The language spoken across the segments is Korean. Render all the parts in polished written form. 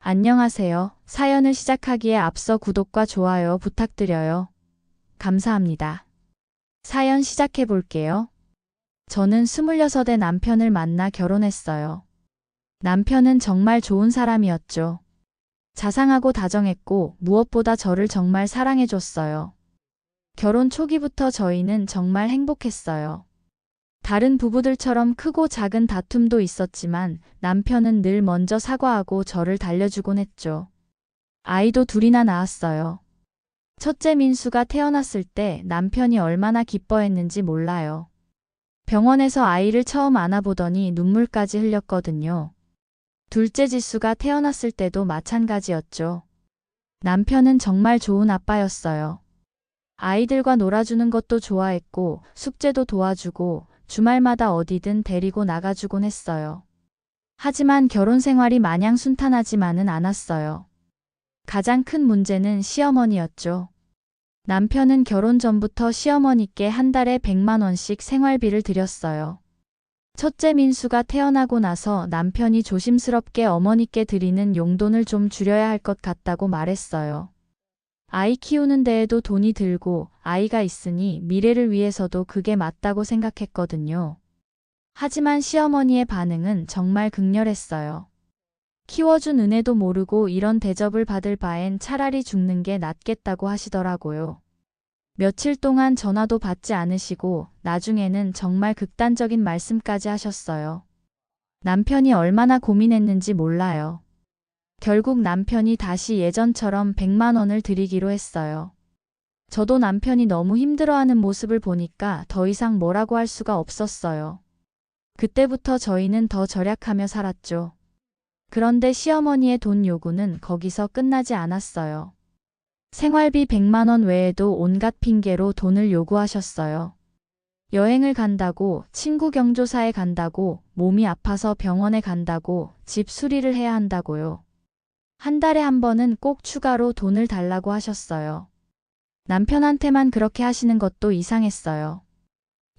안녕하세요. 사연을 시작하기에 앞서 구독과 좋아요 부탁드려요. 감사합니다. 사연 시작해 볼게요. 저는 26의 남편을 만나 결혼했어요. 남편은 정말 좋은 사람이었죠. 자상하고 다정했고 무엇보다 저를 정말 사랑해 줬어요. 결혼 초기부터 저희는 정말 행복했어요. 다른 부부들처럼 크고 작은 다툼도 있었지만 남편은 늘 먼저 사과하고 저를 달래주곤 했죠. 아이도 둘이나 낳았어요. 첫째 민수가 태어났을 때 남편이 얼마나 기뻐했는지 몰라요. 병원에서 아이를 처음 안아보더니 눈물까지 흘렸거든요. 둘째 지수가 태어났을 때도 마찬가지였죠. 남편은 정말 좋은 아빠였어요. 아이들과 놀아주는 것도 좋아했고 숙제도 도와주고 주말마다 어디든 데리고 나가주곤 했어요. 하지만 결혼 생활이 마냥 순탄하지만은 않았어요. 가장 큰 문제는 시어머니였죠. 남편은 결혼 전부터 시어머니께 한 달에 100만 원씩 생활비를 드렸어요. 첫째 민수가 태어나고 나서 남편이 조심스럽게 어머니께 드리는 용돈을 좀 줄여야 할 것 같다고 말했어요. 아이 키우는 데에도 돈이 들고 아이가 있으니 미래를 위해서도 그게 맞다고 생각했거든요. 하지만 시어머니의 반응은 정말 극렬했어요. 키워준 은혜도 모르고 이런 대접을 받을 바엔 차라리 죽는 게 낫겠다고 하시더라고요. 며칠 동안 전화도 받지 않으시고 나중에는 정말 극단적인 말씀까지 하셨어요. 남편이 얼마나 고민했는지 몰라요. 결국 남편이 다시 예전처럼 100만 원을 드리기로 했어요. 저도 남편이 너무 힘들어하는 모습을 보니까 더 이상 뭐라고 할 수가 없었어요. 그때부터 저희는 더 절약하며 살았죠. 그런데 시어머니의 돈 요구는 거기서 끝나지 않았어요. 생활비 100만 원 외에도 온갖 핑계로 돈을 요구하셨어요. 여행을 간다고, 친구 경조사에 간다고, 몸이 아파서 병원에 간다고, 집 수리를 해야 한다고요. 한 달에 한 번은 꼭 추가로 돈을 달라고 하셨어요. 남편한테만 그렇게 하시는 것도 이상했어요.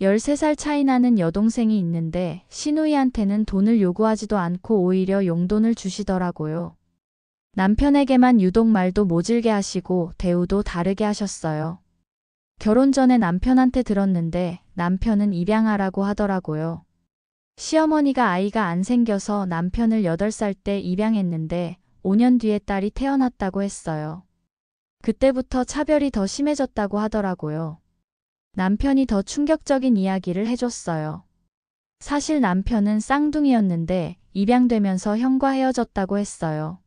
13살 차이 나는 여동생이 있는데 시누이한테는 돈을 요구하지도 않고 오히려 용돈을 주시더라고요. 남편에게만 유독 말도 모질게 하시고 대우도 다르게 하셨어요. 결혼 전에 남편한테 들었는데 남편은 입양하라고 하더라고요. 시어머니가 아이가 안 생겨서 남편을 8살 때 입양했는데 5년 뒤에 딸이 태어났다고 했어요. 그때부터 차별이 더 심해졌다고 하더라고요. 남편이 더 충격적인 이야기를 해줬어요. 사실 남편은 쌍둥이였는데 입양되면서 형과 헤어졌다고 했어요.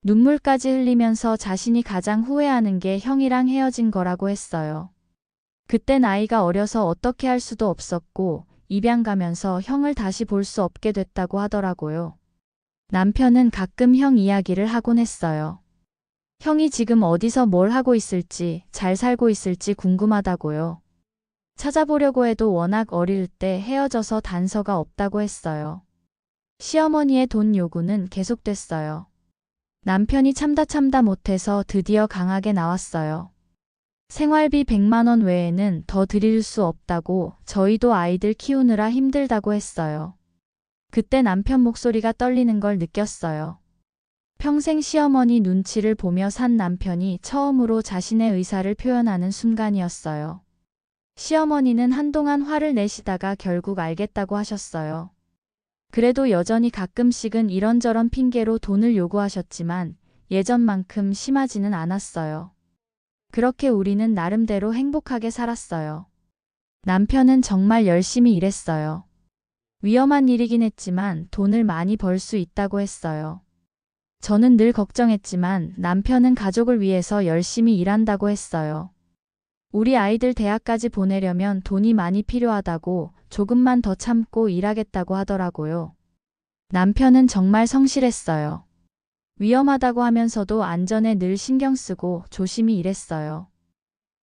눈물까지 흘리면서 자신이 가장 후회하는 게 형이랑 헤어진 거라고 했어요. 그땐 아이가 어려서 어떻게 할 수도 없었고 입양 가면서 형을 다시 볼 수 없게 됐다고 하더라고요. 남편은 가끔 형 이야기를 하곤 했어요. 형이 지금 어디서 뭘 하고 있을지, 잘 살고 있을지 궁금하다고요. 찾아보려고 해도 워낙 어릴 때 헤어져서 단서가 없다고 했어요. 시어머니의 돈 요구는 계속됐어요. 남편이 참다 못해서 드디어 강하게 나왔어요. 생활비 100만 원 외에는 더 드릴 수 없다고, 저희도 아이들 키우느라 힘들다고 했어요. 그때 남편 목소리가 떨리는 걸 느꼈어요. 평생 시어머니 눈치를 보며 산 남편이 처음으로 자신의 의사를 표현하는 순간이었어요. 시어머니는 한동안 화를 내시다가 결국 알겠다고 하셨어요. 그래도 여전히 가끔씩은 이런저런 핑계로 돈을 요구하셨지만 예전만큼 심하지는 않았어요. 그렇게 우리는 나름대로 행복하게 살았어요. 남편은 정말 열심히 일했어요. 위험한 일이긴 했지만 돈을 많이 벌 수 있다고 했어요. 저는 늘 걱정했지만 남편은 가족을 위해서 열심히 일한다고 했어요. 우리 아이들 대학까지 보내려면 돈이 많이 필요하다고 조금만 더 참고 일하겠다고 하더라고요. 남편은 정말 성실했어요. 위험하다고 하면서도 안전에 늘 신경 쓰고 조심히 일했어요.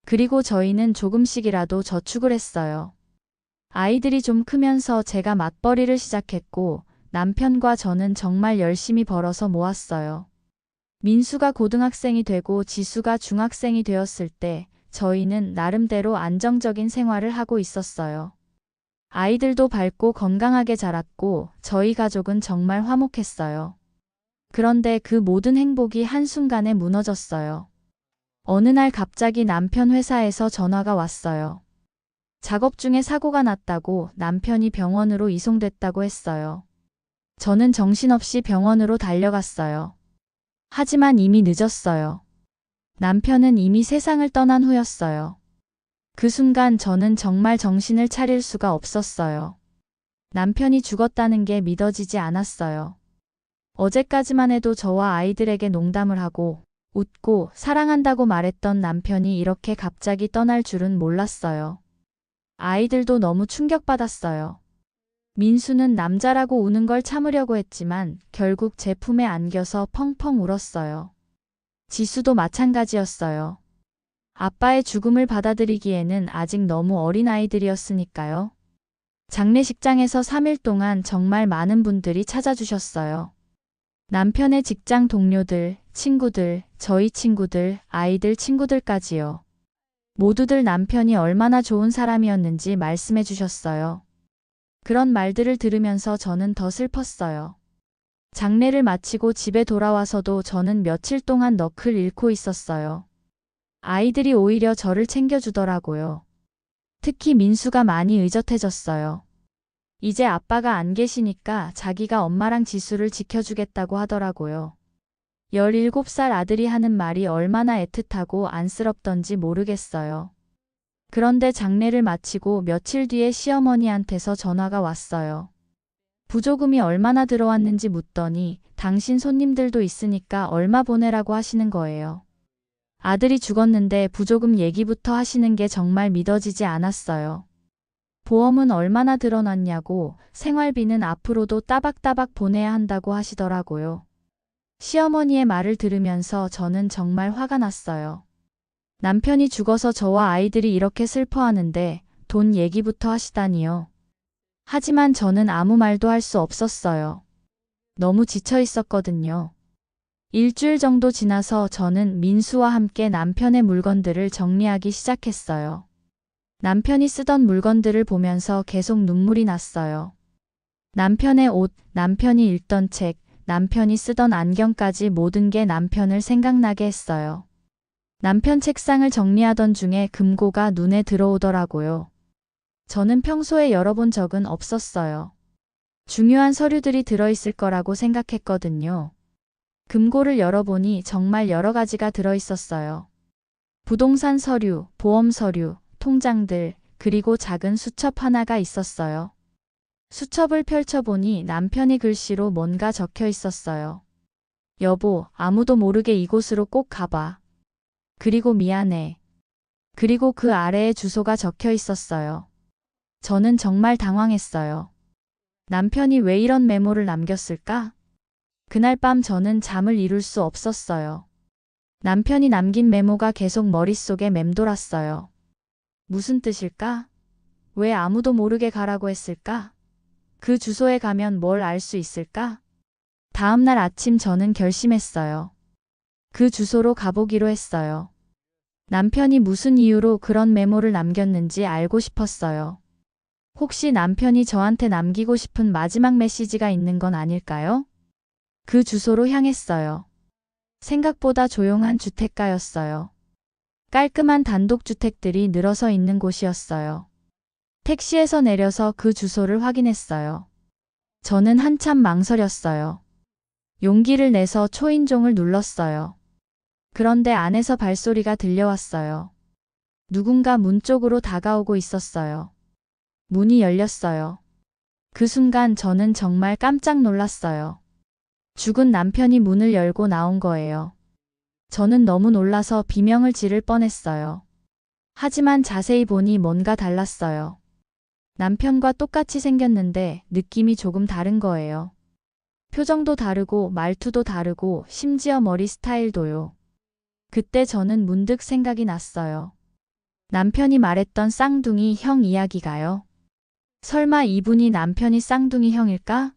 그리고 저희는 조금씩이라도 저축을 했어요. 아이들이 좀 크면서 제가 맞벌이를 시작했고 남편과 저는 정말 열심히 벌어서 모았어요. 민수가 고등학생이 되고 지수가 중학생이 되었을 때 저희는 나름대로 안정적인 생활을 하고 있었어요. 아이들도 밝고 건강하게 자랐고 저희 가족은 정말 화목했어요. 그런데 그 모든 행복이 한순간에 무너졌어요. 어느 날 갑자기 남편 회사에서 전화가 왔어요. 작업 중에 사고가 났다고 남편이 병원으로 이송됐다고 했어요. 저는 정신없이 병원으로 달려갔어요. 하지만 이미 늦었어요. 남편은 이미 세상을 떠난 후였어요. 그 순간 저는 정말 정신을 차릴 수가 없었어요. 남편이 죽었다는 게 믿어지지 않았어요. 어제까지만 해도 저와 아이들에게 농담을 하고 웃고 사랑한다고 말했던 남편이 이렇게 갑자기 떠날 줄은 몰랐어요. 아이들도 너무 충격받았어요. 민수는 남자라고 우는 걸 참으려고 했지만 결국 제 품에 안겨서 펑펑 울었어요. 지수도 마찬가지였어요. 아빠의 죽음을 받아들이기에는 아직 너무 어린 아이들이었으니까요. 장례식장에서 3일 동안 정말 많은 분들이 찾아주셨어요. 남편의 직장 동료들, 친구들, 저희 친구들, 아이들 친구들까지요. 모두들 남편이 얼마나 좋은 사람이었는지 말씀해 주셨어요. 그런 말들을 들으면서 저는 더 슬펐어요. 장례를 마치고 집에 돌아와서도 저는 며칠 동안 넋을 잃고 있었어요. 아이들이 오히려 저를 챙겨주더라고요. 특히 민수가 많이 의젓해졌어요. 이제 아빠가 안 계시니까 자기가 엄마랑 지수를 지켜주겠다고 하더라고요. 17살 아들이 하는 말이 얼마나 애틋하고 안쓰럽던지 모르겠어요. 그런데 장례를 마치고 며칠 뒤에 시어머니한테서 전화가 왔어요. 부조금이 얼마나 들어왔는지 묻더니 당신 손님들도 있으니까 얼마 보내라고 하시는 거예요. 아들이 죽었는데 부조금 얘기부터 하시는 게 정말 믿어지지 않았어요. 보험은 얼마나 들어놨냐고, 생활비는 앞으로도 따박따박 보내야 한다고 하시더라고요. 시어머니의 말을 들으면서 저는 정말 화가 났어요. 남편이 죽어서 저와 아이들이 이렇게 슬퍼하는데 돈 얘기부터 하시다니요. 하지만 저는 아무 말도 할 수 없었어요. 너무 지쳐 있었거든요. 일주일 정도 지나서 저는 민수와 함께 남편의 물건들을 정리하기 시작했어요. 남편이 쓰던 물건들을 보면서 계속 눈물이 났어요. 남편의 옷, 남편이 읽던 책, 남편이 쓰던 안경까지 모든 게 남편을 생각나게 했어요. 남편 책상을 정리하던 중에 금고가 눈에 들어오더라고요. 저는 평소에 열어본 적은 없었어요. 중요한 서류들이 들어있을 거라고 생각했거든요. 금고를 열어보니 정말 여러 가지가 들어있었어요. 부동산 서류, 보험 서류, 통장들, 그리고 작은 수첩 하나가 있었어요. 수첩을 펼쳐보니 남편의 글씨로 뭔가 적혀 있었어요. 여보, 아무도 모르게 이곳으로 꼭 가봐. 그리고 미안해. 그리고 그 아래에 주소가 적혀 있었어요. 저는 정말 당황했어요. 남편이 왜 이런 메모를 남겼을까? 그날 밤 저는 잠을 이룰 수 없었어요. 남편이 남긴 메모가 계속 머릿속에 맴돌았어요. 무슨 뜻일까? 왜 아무도 모르게 가라고 했을까? 그 주소에 가면 뭘 알 수 있을까? 다음 날 아침 저는 결심했어요. 그 주소로 가보기로 했어요. 남편이 무슨 이유로 그런 메모를 남겼는지 알고 싶었어요. 혹시 남편이 저한테 남기고 싶은 마지막 메시지가 있는 건 아닐까요? 그 주소로 향했어요. 생각보다 조용한 주택가였어요. 깔끔한 단독주택들이 늘어서 있는 곳이었어요. 택시에서 내려서 그 주소를 확인했어요. 저는 한참 망설였어요. 용기를 내서 초인종을 눌렀어요. 그런데 안에서 발소리가 들려왔어요. 누군가 문 쪽으로 다가오고 있었어요. 문이 열렸어요. 그 순간 저는 정말 깜짝 놀랐어요. 죽은 남편이 문을 열고 나온 거예요. 저는 너무 놀라서 비명을 지를 뻔했어요. 하지만 자세히 보니 뭔가 달랐어요. 남편과 똑같이 생겼는데 느낌이 조금 다른 거예요. 표정도 다르고 말투도 다르고 심지어 머리 스타일도요. 그때 저는 문득 생각이 났어요. 남편이 말했던 쌍둥이 형 이야기가요. 설마 이분이 남편이 쌍둥이 형일까?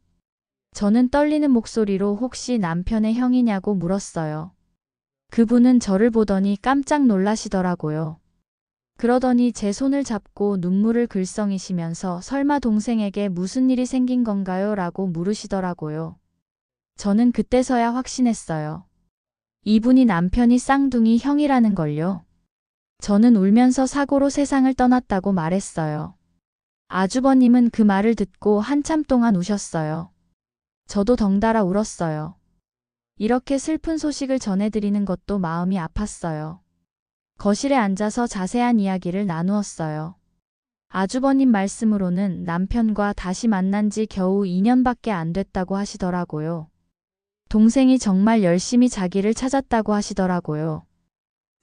저는 떨리는 목소리로 혹시 남편의 형이냐고 물었어요. 그분은 저를 보더니 깜짝 놀라시더라고요. 그러더니 제 손을 잡고 눈물을 글썽이시면서 설마 동생에게 무슨 일이 생긴 건가요? 라고 물으시더라고요. 저는 그때서야 확신했어요. 이분이 남편이 쌍둥이 형이라는 걸요. 저는 울면서 사고로 세상을 떠났다고 말했어요. 아주버님은 그 말을 듣고 한참 동안 우셨어요. 저도 덩달아 울었어요. 이렇게 슬픈 소식을 전해드리는 것도 마음이 아팠어요. 거실에 앉아서 자세한 이야기를 나누었어요. 아주버님 말씀으로는 남편과 다시 만난 지 겨우 2년밖에 안 됐다고 하시더라고요. 동생이 정말 열심히 자기를 찾았다고 하시더라고요.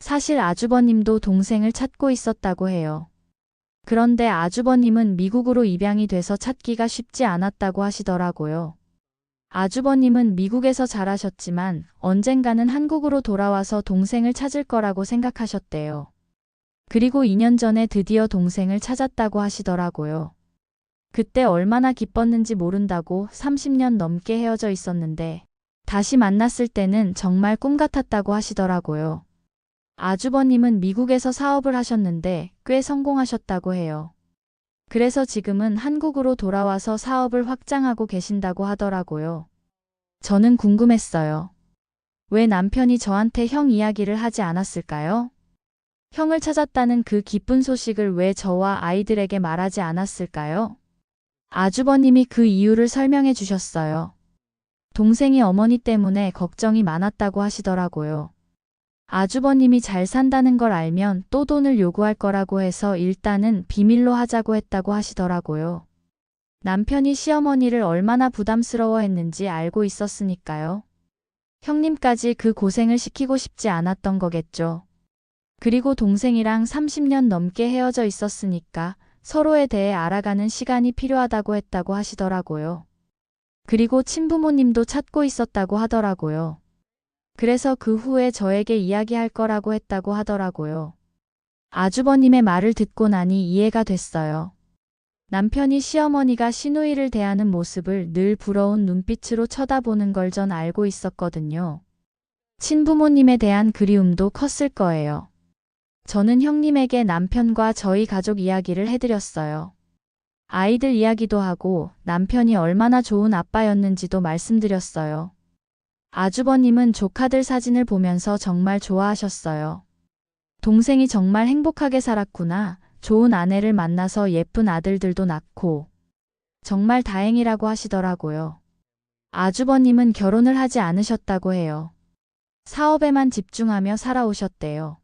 사실 아주버님도 동생을 찾고 있었다고 해요. 그런데 아주버님은 미국으로 입양이 돼서 찾기가 쉽지 않았다고 하시더라고요. 아주버님은 미국에서 자라셨지만 언젠가는 한국으로 돌아와서 동생을 찾을 거라고 생각하셨대요. 그리고 2년 전에 드디어 동생을 찾았다고 하시더라고요. 그때 얼마나 기뻤는지 모른다고 30년 넘게 헤어져 있었는데 다시 만났을 때는 정말 꿈 같았다고 하시더라고요. 아주버님은 미국에서 사업을 하셨는데 꽤 성공하셨다고 해요. 그래서 지금은 한국으로 돌아와서 사업을 확장하고 계신다고 하더라고요. 저는 궁금했어요. 왜 남편이 저한테 형 이야기를 하지 않았을까요? 형을 찾았다는 그 기쁜 소식을 왜 저와 아이들에게 말하지 않았을까요? 아주버님이 그 이유를 설명해 주셨어요. 동생이 어머니 때문에 걱정이 많았다고 하시더라고요. 아주버님이 잘 산다는 걸 알면 또 돈을 요구할 거라고 해서 일단은 비밀로 하자고 했다고 하시더라고요. 남편이 시어머니를 얼마나 부담스러워했는지 알고 있었으니까요. 형님까지 그 고생을 시키고 싶지 않았던 거겠죠. 그리고 동생이랑 30년 넘게 헤어져 있었으니까 서로에 대해 알아가는 시간이 필요하다고 했다고 하시더라고요. 그리고 친부모님도 찾고 있었다고 하더라고요. 그래서 그 후에 저에게 이야기할 거라고 했다고 하더라고요. 아주버님의 말을 듣고 나니 이해가 됐어요. 남편이 시어머니가 시누이를 대하는 모습을 늘 부러운 눈빛으로 쳐다보는 걸 전 알고 있었거든요. 친부모님에 대한 그리움도 컸을 거예요. 저는 형님에게 남편과 저희 가족 이야기를 해드렸어요. 아이들 이야기도 하고 남편이 얼마나 좋은 아빠였는지도 말씀드렸어요. 아주버님은 조카들 사진을 보면서 정말 좋아하셨어요. 동생이 정말 행복하게 살았구나. 좋은 아내를 만나서 예쁜 아들들도 낳고. 정말 다행이라고 하시더라고요. 아주버님은 결혼을 하지 않으셨다고 해요. 사업에만 집중하며 살아오셨대요.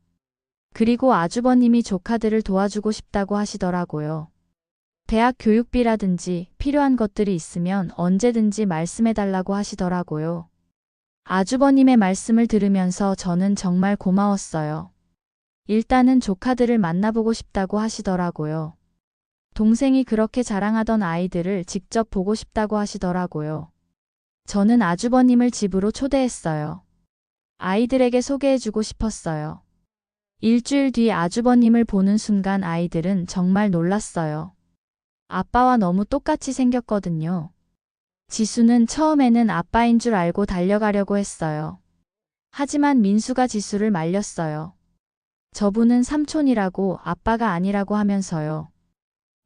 그리고 아주버님이 조카들을 도와주고 싶다고 하시더라고요. 대학 교육비라든지 필요한 것들이 있으면 언제든지 말씀해달라고 하시더라고요. 아주버님의 말씀을 들으면서 저는 정말 고마웠어요. 일단은 조카들을 만나보고 싶다고 하시더라고요. 동생이 그렇게 자랑하던 아이들을 직접 보고 싶다고 하시더라고요. 저는 아주버님을 집으로 초대했어요. 아이들에게 소개해주고 싶었어요. 일주일 뒤 아주버님을 보는 순간 아이들은 정말 놀랐어요. 아빠와 너무 똑같이 생겼거든요. 지수는 처음에는 아빠인 줄 알고 달려가려고 했어요. 하지만 민수가 지수를 말렸어요. 저분은 삼촌이라고 아빠가 아니라고 하면서요.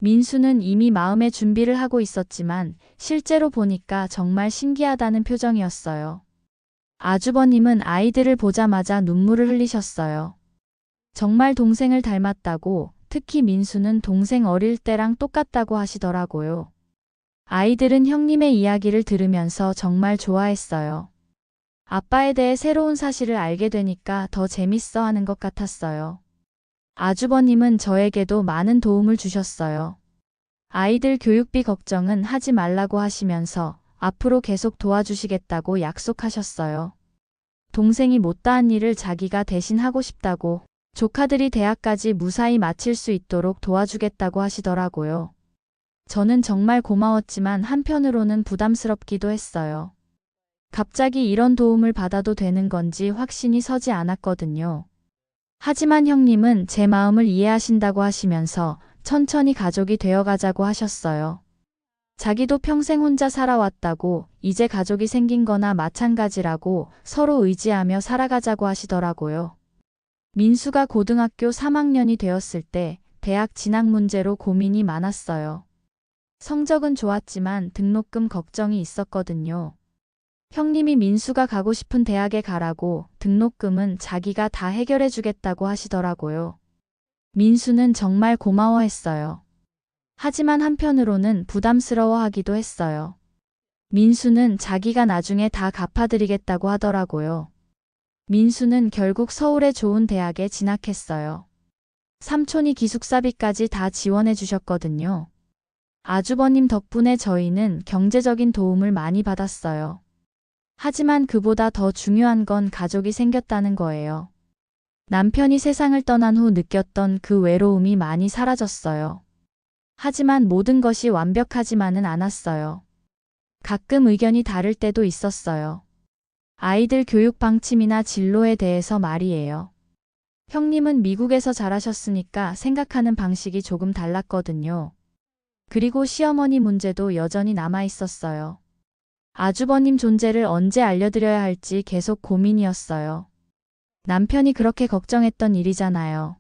민수는 이미 마음의 준비를 하고 있었지만 실제로 보니까 정말 신기하다는 표정이었어요. 아주버님은 아이들을 보자마자 눈물을 흘리셨어요. 정말 동생을 닮았다고, 특히 민수는 동생 어릴 때랑 똑같다고 하시더라고요. 아이들은 형님의 이야기를 들으면서 정말 좋아했어요. 아빠에 대해 새로운 사실을 알게 되니까 더 재밌어 하는 것 같았어요. 아주버님은 저에게도 많은 도움을 주셨어요. 아이들 교육비 걱정은 하지 말라고 하시면서 앞으로 계속 도와주시겠다고 약속하셨어요. 동생이 못다한 일을 자기가 대신 하고 싶다고, 조카들이 대학까지 무사히 마칠 수 있도록 도와주겠다고 하시더라고요. 저는 정말 고마웠지만 한편으로는 부담스럽기도 했어요. 갑자기 이런 도움을 받아도 되는 건지 확신이 서지 않았거든요. 하지만 형님은 제 마음을 이해하신다고 하시면서 천천히 가족이 되어가자고 하셨어요. 자기도 평생 혼자 살아왔다고, 이제 가족이 생긴 거나 마찬가지라고 서로 의지하며 살아가자고 하시더라고요. 민수가 고등학교 3학년이 되었을 때 대학 진학 문제로 고민이 많았어요. 성적은 좋았지만 등록금 걱정이 있었거든요. 형님이 민수가 가고 싶은 대학에 가라고 등록금은 자기가 다 해결해 주겠다고 하시더라고요. 민수는 정말 고마워했어요. 하지만 한편으로는 부담스러워하기도 했어요. 민수는 자기가 나중에 다 갚아드리겠다고 하더라고요. 민수는 결국 서울의 좋은 대학에 진학했어요. 삼촌이 기숙사비까지 다 지원해 주셨거든요. 아주버님 덕분에 저희는 경제적인 도움을 많이 받았어요. 하지만 그보다 더 중요한 건 가족이 생겼다는 거예요. 남편이 세상을 떠난 후 느꼈던 그 외로움이 많이 사라졌어요. 하지만 모든 것이 완벽하지만은 않았어요. 가끔 의견이 다를 때도 있었어요. 아이들 교육 방침이나 진로에 대해서 말이에요. 형님은 미국에서 자라셨으니까 생각하는 방식이 조금 달랐거든요. 그리고 시어머니 문제도 여전히 남아 있었어요. 아주버님 존재를 언제 알려드려야 할지 계속 고민이었어요. 남편이 그렇게 걱정했던 일이잖아요.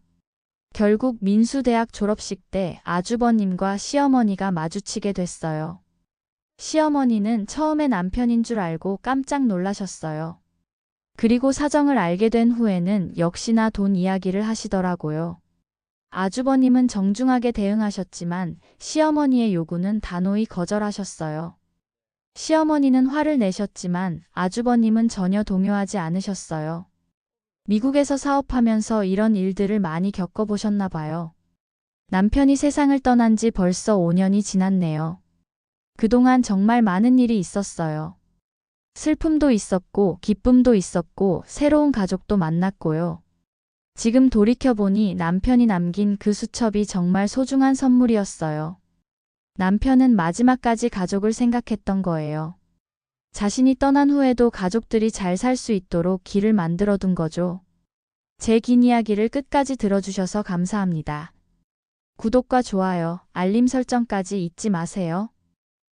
결국 민수대학 졸업식 때 아주버님과 시어머니가 마주치게 됐어요. 시어머니는 처음에 남편인 줄 알고 깜짝 놀라셨어요. 그리고 사정을 알게 된 후에는 역시나 돈 이야기를 하시더라고요. 아주버님은 정중하게 대응하셨지만 시어머니의 요구는 단호히 거절하셨어요. 시어머니는 화를 내셨지만 아주버님은 전혀 동요하지 않으셨어요. 미국에서 사업하면서 이런 일들을 많이 겪어보셨나 봐요. 남편이 세상을 떠난 지 벌써 5년이 지났네요. 그동안 정말 많은 일이 있었어요. 슬픔도 있었고 기쁨도 있었고 새로운 가족도 만났고요. 지금 돌이켜보니 남편이 남긴 그 수첩이 정말 소중한 선물이었어요. 남편은 마지막까지 가족을 생각했던 거예요. 자신이 떠난 후에도 가족들이 잘 살 수 있도록 길을 만들어둔 거죠. 제 긴 이야기를 끝까지 들어주셔서 감사합니다. 구독과 좋아요, 알림 설정까지 잊지 마세요.